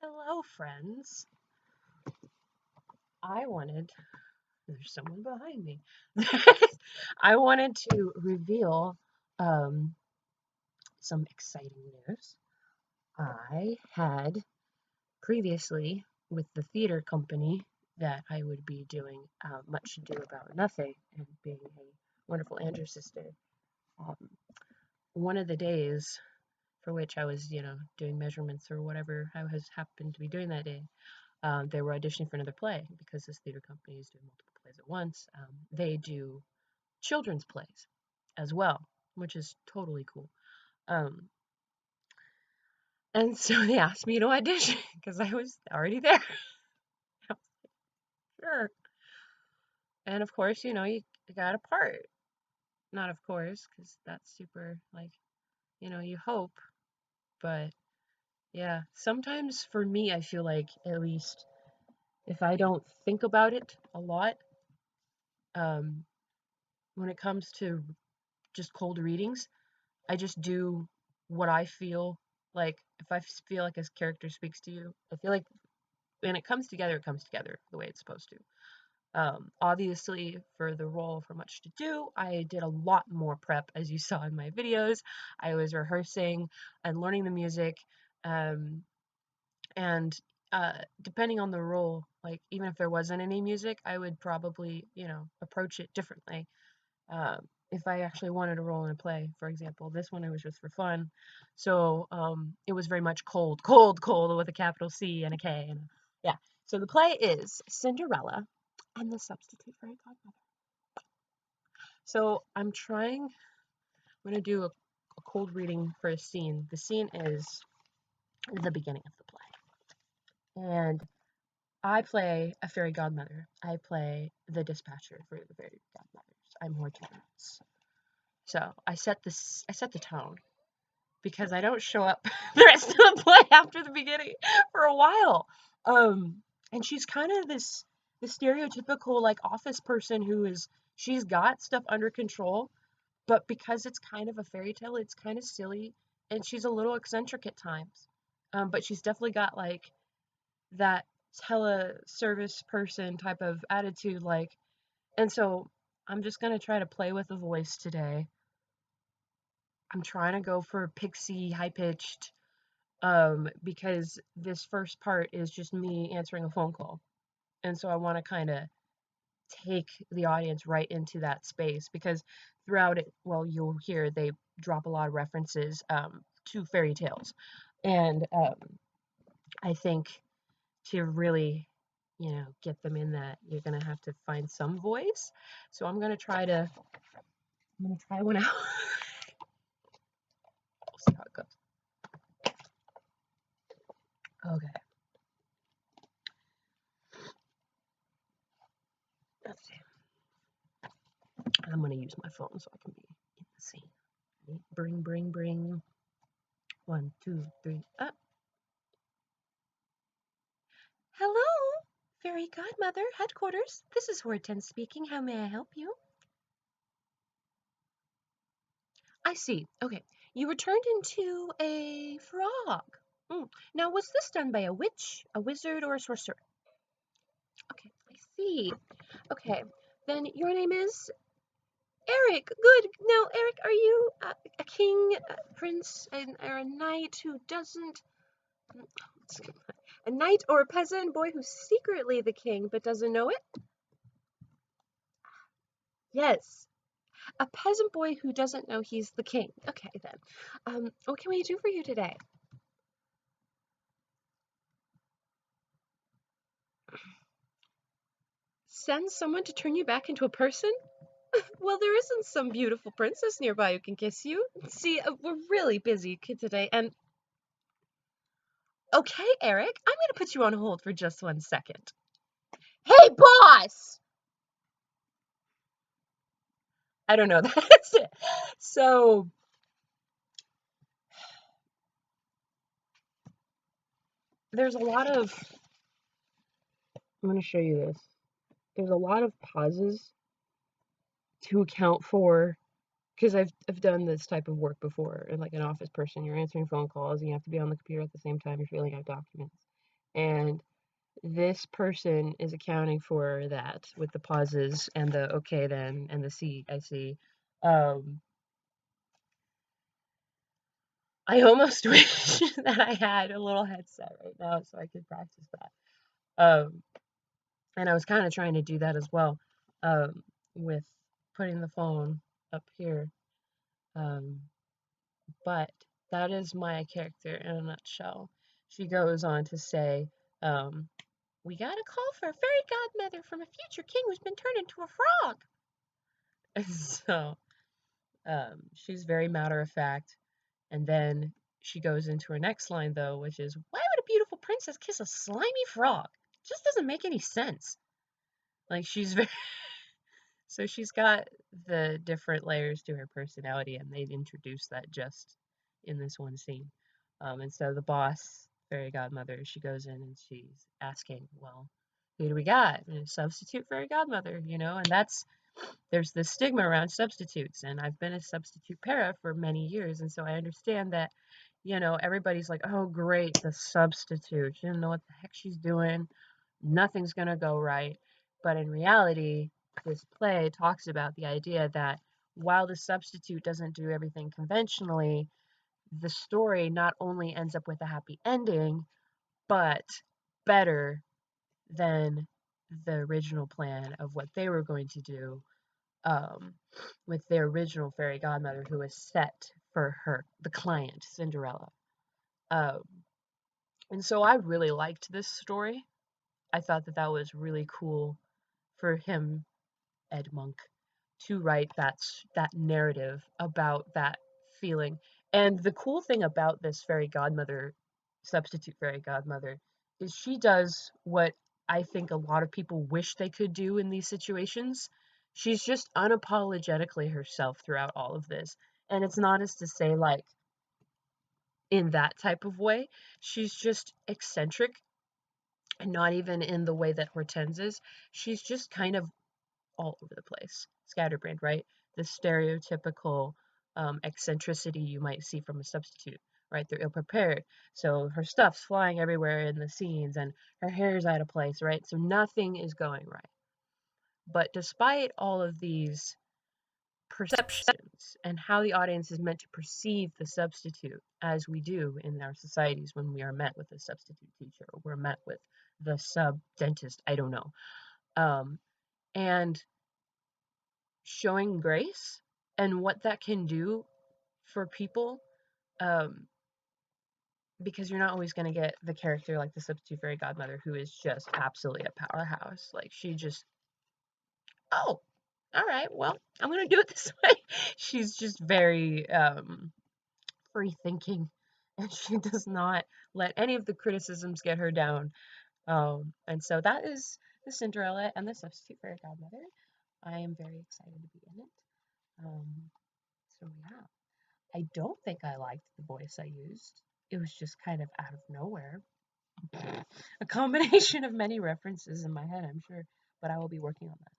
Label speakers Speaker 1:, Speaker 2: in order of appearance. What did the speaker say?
Speaker 1: Hello, friends. There's someone behind me. I wanted to reveal um, some exciting news. I had previously, with the theater company that I would be doing Much Ado About Nothing and being a wonderful Andrew sister, um, one of the days for which I was, doing measurements or whatever I was happened to be doing that day, they were auditioning for another play because this theater company is doing multiple plays at once. They do children's plays as well, which is totally cool. Um, and so they asked me to audition because I was already there. Sure. And of course, you got a part. Not of course, because that's super, like, you hope. But yeah, sometimes for me, I feel like at least if I don't think about it a lot, um, when it comes to just cold readings, I just do what I feel like. If I feel like a character speaks to you, I feel like when it comes together the way it's supposed to. Obviously, for the role for Much to Do, I did a lot more prep, as you saw in my videos. I was rehearsing and learning the music, um, and depending on the role, like even if there wasn't any music, I would probably, approach it differently. If I actually wanted to role in a play, for example. This one it was just for fun. So it was very much cold, cold, cold with a capital C and a K. And yeah. So the play is Cinderella and the Substitute Fairy Godmother. So I'm going to do a cold reading for a scene. The scene is the beginning of the play. And I play a fairy godmother. I play the dispatcher for the fairy godmothers. I'm Hortense. So I set the tone because I don't show up the rest of the play after the beginning for a while. And she's kind of this the stereotypical like office person she's got stuff under control, but because it's kind of a fairy tale, it's kind of silly and she's a little eccentric at times. But she's definitely got like that teleservice person type of attitude, and so I'm just gonna try to play with the voice today. I'm trying to go for pixie high pitched because this first part is just me answering a phone call. And so I want to kind of take the audience right into that space because throughout it, well, you'll hear they drop a lot of references to fairy tales. And I think to really, get them in that, you're going to have to find some voice. So I'm going to try one out. We'll see how it goes. Okay. Let's see. I'm going to use my phone so I can be in the scene. Bring, bring, bring. 1, 2, 3, up. Hello, Fairy Godmother headquarters. This is Hortense speaking. How may I help you? I see. Okay. You were turned into a frog. Now, was this done by a witch, a wizard, or a sorcerer? Okay, I see. Okay. Then your name is Eric. Good. Now, Eric, are you a king, a prince, or a knight who doesn't a knight or a peasant boy who's secretly the king but doesn't know it? Yes, a peasant boy who doesn't know he's the king. Okay, then. What can we do for you today? Send someone to turn you back into a person? Well, there isn't some beautiful princess nearby who can kiss you. See, we're really busy today, and okay, Eric, I'm gonna put you on hold for just 1 second. Hey, boss! I don't know. That's it. So, there's a lot of. I'm gonna show you this. There's a lot of pauses to account for because I've done this type of work before, and like an office person, you're answering phone calls and you have to be on the computer at the same time you're filling out documents. And this person is accounting for that with the pauses and the okay then and the see, I see. Um, I almost wish that I had a little headset right now so I could practice that. And I was kind of trying to do that as well, um, with putting the phone up here. Um, but that is my character in a nutshell. She goes on to say, um, we got a call for a fairy godmother from a future king who's been turned into a frog. And so she's very matter of fact. And then she goes into her next line, though, which is, why would a beautiful princess kiss a slimy frog? It just doesn't make any sense. Like, she's very. So she's got the different layers to her personality, and they've introduced that just in this one scene. And so the boss, fairy godmother, she goes in and she's asking, well, who do we got? And a substitute fairy godmother, and there's this stigma around substitutes, and I've been a substitute para for many years, and so I understand that, everybody's like, oh, great, the substitute. She doesn't know what the heck she's doing. Nothing's gonna go right. But in reality, this play talks about the idea that while the substitute doesn't do everything conventionally, the story not only ends up with a happy ending, but better than the original plan of what they were going to do, um, with their original fairy godmother who was set for the client, Cinderella. Um, and so I really liked this story. I thought that that was really cool for him, Ed Monk, to write that narrative about that feeling. And the cool thing about this fairy godmother, substitute fairy godmother, is she does what I think a lot of people wish they could do in these situations. She's just unapologetically herself throughout all of this. And it's not as to say, like, in that type of way. She's just eccentric, and not even in the way that Hortense is. She's just kind of all over the place, scatterbrained, right? The stereotypical eccentricity you might see from a substitute, right? They're ill prepared, so her stuff's flying everywhere in the scenes, and her hair's out of place, right? So nothing is going right. But despite all of these perceptions and how the audience is meant to perceive the substitute, as we do in our societies when we are met with a substitute teacher or we're met with the sub dentist, I don't know. And showing grace and what that can do for people, um, because you're not always going to get the character like the substitute fairy godmother who is just absolutely a powerhouse. Like, she just, oh, all right, well, I'm going to do it this way. She's just very free thinking, and she does not let any of the criticisms get her down. And so that is the Cinderella and the substitute fairy godmother. I am very excited to be in it. So yeah. I don't think I liked the voice I used. It was just kind of out of nowhere. A combination of many references in my head, I'm sure, but I will be working on that.